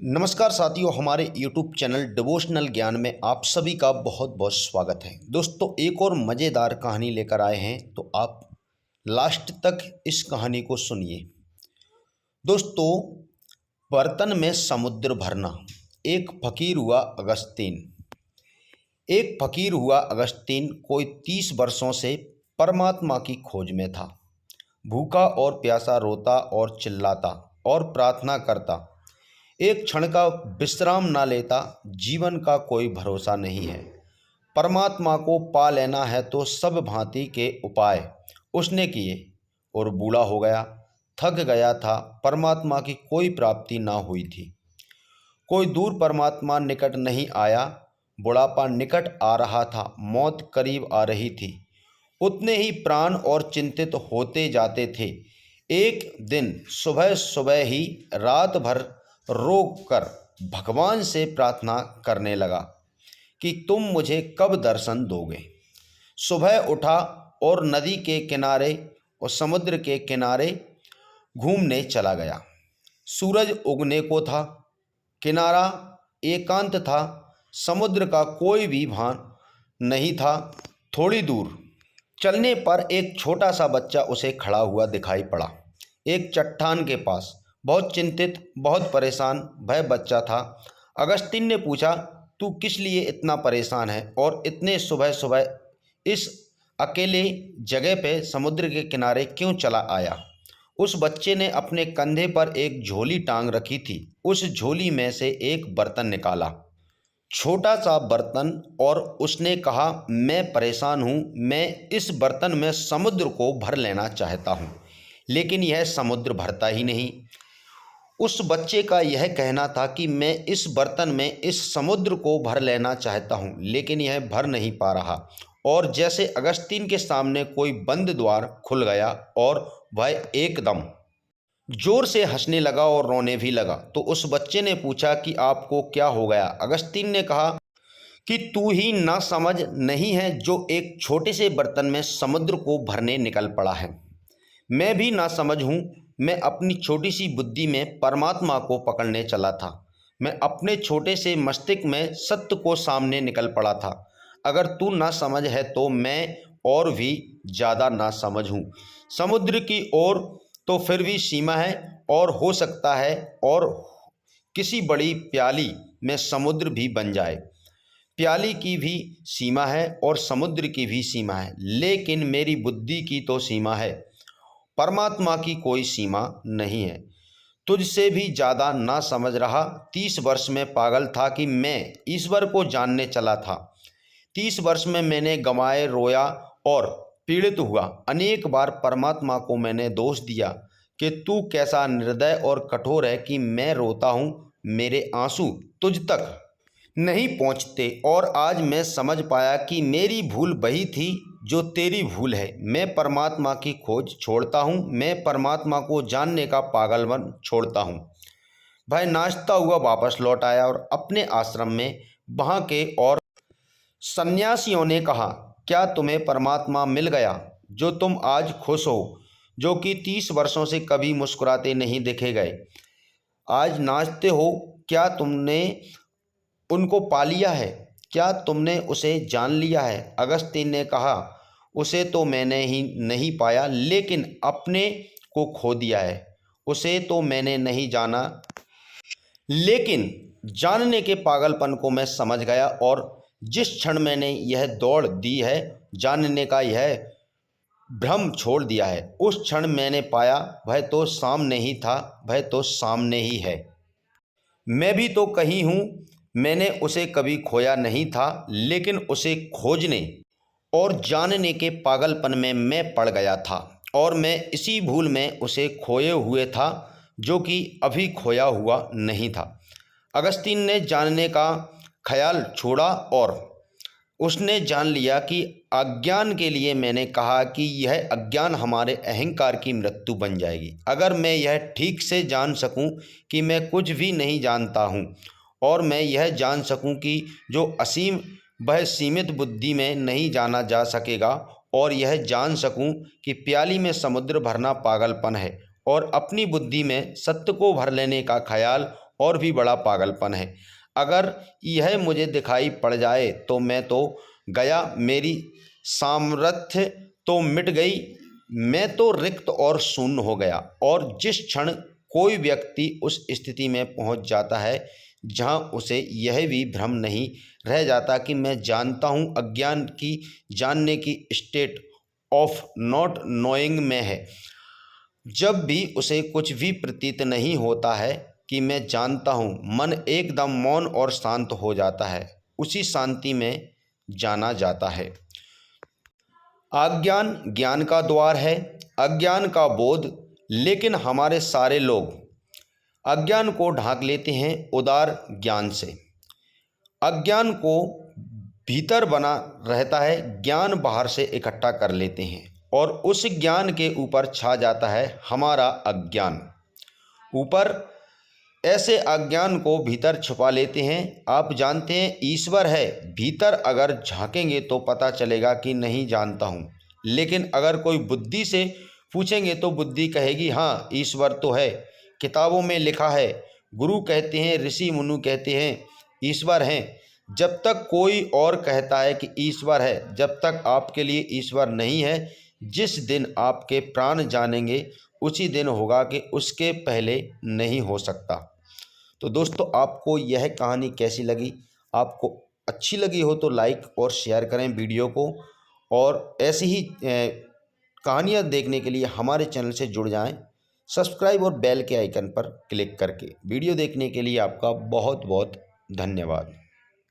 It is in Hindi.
नमस्कार साथियों, हमारे YouTube चैनल डिवोशनल ज्ञान में आप सभी का बहुत बहुत स्वागत है। दोस्तों, एक और मज़ेदार कहानी लेकर आए हैं, तो आप लास्ट तक इस कहानी को सुनिए। दोस्तों, बर्तन में समुद्र भरना। एक फकीर हुआ अगस्तीन कोई 30 वर्षों से परमात्मा की खोज में था। भूखा और प्यासा रोता और चिल्लाता और प्रार्थना करता, एक क्षण का विश्राम ना लेता। जीवन का कोई भरोसा नहीं है। परमात्मा को पा लेना है तो सब भांति के उपाय उसने किए और बूढ़ा हो गया, थक गया था। परमात्मा की कोई प्राप्ति ना हुई थी। कोई दूर परमात्मा निकट नहीं आया। बुढ़ापा निकट आ रहा था, मौत करीब आ रही थी। उतने ही प्राण और चिंतित होते जाते थे। एक दिन सुबह सुबह ही रात भर रोक कर भगवान से प्रार्थना करने लगा कि तुम मुझे कब दर्शन दोगे। सुबह उठा और नदी के किनारे और समुद्र के किनारे घूमने चला गया। सूरज उगने को था, किनारा एकांत था, समुद्र का कोई भी भान नहीं था। थोड़ी दूर चलने पर एक छोटा सा बच्चा उसे खड़ा हुआ दिखाई पड़ा, एक चट्टान के पास। बहुत चिंतित, बहुत परेशान वह बच्चा था। अगस्तीन ने पूछा, तू किस लिए इतना परेशान है और इतने सुबह सुबह इस अकेले जगह पे समुद्र के किनारे क्यों चला आया? उस बच्चे ने अपने कंधे पर एक झोली टांग रखी थी। उस झोली में से एक बर्तन निकाला, छोटा सा बर्तन, और उसने कहा, मैं परेशान हूँ, मैं इस बर्तन में समुद्र को भर लेना चाहता हूँ, लेकिन यह समुद्र भरता ही नहीं। उस बच्चे का यह कहना था कि मैं इस बर्तन में इस समुद्र को भर लेना चाहता हूँ, लेकिन यह भर नहीं पा रहा। और जैसे अगस्तीन के सामने कोई बंद द्वार खुल गया और वह एकदम जोर से हंसने लगा और रोने भी लगा। तो उस बच्चे ने पूछा कि आपको क्या हो गया? अगस्तीन ने कहा कि तू ही ना समझ नहीं है जो एक छोटे से बर्तन में समुद्र को भरने निकल पड़ा है। मैं भी ना समझ हूँ। मैं अपनी छोटी सी बुद्धि में परमात्मा को पकड़ने चला था। मैं अपने छोटे से मस्तिष्क में सत्य को सामने निकल पड़ा था। अगर तू ना समझ है तो मैं और भी ज़्यादा ना समझ हूँ। समुद्र की ओर तो फिर भी सीमा है, और हो सकता है और किसी बड़ी प्याली में समुद्र भी बन जाए। प्याली की भी सीमा है और समुद्र की भी सीमा है, लेकिन मेरी बुद्धि की तो सीमा है। परमात्मा की कोई सीमा नहीं है। तुझसे भी ज़्यादा ना समझ रहा। 30 वर्ष में पागल था कि मैं ईश्वर को जानने चला था। 30 वर्ष में मैंने गंवाए, रोया और पीड़ित हुआ। अनेक बार परमात्मा को मैंने दोष दिया कि तू कैसा निर्दय और कठोर है कि मैं रोता हूँ, मेरे आंसू तुझ तक नहीं पहुँचते। और आज मैं समझ पाया कि मेरी भूल वही थी जो तेरी भूल है। मैं परमात्मा की खोज छोड़ता हूँ, मैं परमात्मा को जानने का पागलपन छोड़ता हूँ। भाई नाचता हुआ वापस लौट आया और अपने आश्रम में वहाँ के और सन्यासियों ने कहा, क्या तुम्हें परमात्मा मिल गया जो तुम आज खुश हो, जो कि 30 वर्षों से कभी मुस्कुराते नहीं देखे गए, आज नाचते हो? क्या तुमने उनको पा लिया है? क्या तुमने उसे जान लिया है? अगस्तीन ने कहा, उसे तो मैंने ही नहीं पाया, लेकिन अपने को खो दिया है। उसे तो मैंने नहीं जाना, लेकिन जानने के पागलपन को मैं समझ गया। और जिस क्षण मैंने यह दौड़ दी है, जानने का यह भ्रम छोड़ दिया है, उस क्षण मैंने पाया वह तो सामने ही था, वह तो सामने ही है। मैं भी तो कहीं हूँ। मैंने उसे कभी खोया नहीं था, लेकिन उसे खोजने और जानने के पागलपन में मैं पड़ गया था, और मैं इसी भूल में उसे खोए हुए था, जो कि अभी खोया हुआ नहीं था। अगस्तीन ने जानने का ख्याल छोड़ा और उसने जान लिया कि अज्ञान के लिए मैंने कहा कि यह अज्ञान हमारे अहंकार की मृत्यु बन जाएगी। अगर मैं यह ठीक से जान सकूं कि मैं कुछ भी नहीं जानता हूं, और मैं यह जान सकूं कि जो असीम वह सीमित बुद्धि में नहीं जाना जा सकेगा, और यह जान सकूं कि प्याली में समुद्र भरना पागलपन है, और अपनी बुद्धि में सत्य को भर लेने का ख्याल और भी बड़ा पागलपन है। अगर यह मुझे दिखाई पड़ जाए तो मैं तो गया, मेरी सामर्थ्य तो मिट गई, मैं तो रिक्त और शून्य हो गया। और जिस क्षण कोई व्यक्ति उस स्थिति में पहुंच जाता है जहां उसे यह भी भ्रम नहीं रह जाता कि मैं जानता हूं, अज्ञान की जानने की स्टेट ऑफ नॉट नोइंग में है, जब भी उसे कुछ भी प्रतीत नहीं होता है कि मैं जानता हूँ, मन एकदम मौन और शांत हो जाता है। उसी शांति में जाना जाता है। अज्ञान ज्ञान का द्वार है, अज्ञान का बोध। लेकिन हमारे सारे लोग अज्ञान को ढांक लेते हैं उदार ज्ञान से। अज्ञान को भीतर बना रहता है, ज्ञान बाहर से इकट्ठा कर लेते हैं और उस ज्ञान के ऊपर छा जाता है हमारा अज्ञान। ऊपर ऐसे अज्ञान को भीतर छुपा लेते हैं। आप जानते हैं ईश्वर है, भीतर अगर झांकेंगे तो पता चलेगा कि नहीं जानता हूँ। लेकिन अगर कोई बुद्धि से पूछेंगे तो बुद्धि कहेगी हाँ ईश्वर तो है, किताबों में लिखा है, गुरु कहते हैं, ऋषि मुनि कहते हैं ईश्वर हैं। जब तक कोई और कहता है कि ईश्वर है, जब तक आपके लिए ईश्वर नहीं है। जिस दिन आपके प्राण जानेंगे उसी दिन होगा कि उसके पहले नहीं हो सकता। तो दोस्तों, आपको यह कहानी कैसी लगी? आपको अच्छी लगी हो तो लाइक और शेयर करें वीडियो को, और ऐसी ही कहानियाँ देखने के लिए हमारे चैनल से जुड़ जाएं, सब्सक्राइब और बेल के आइकन पर क्लिक करके। वीडियो देखने के लिए आपका बहुत बहुत धन्यवाद।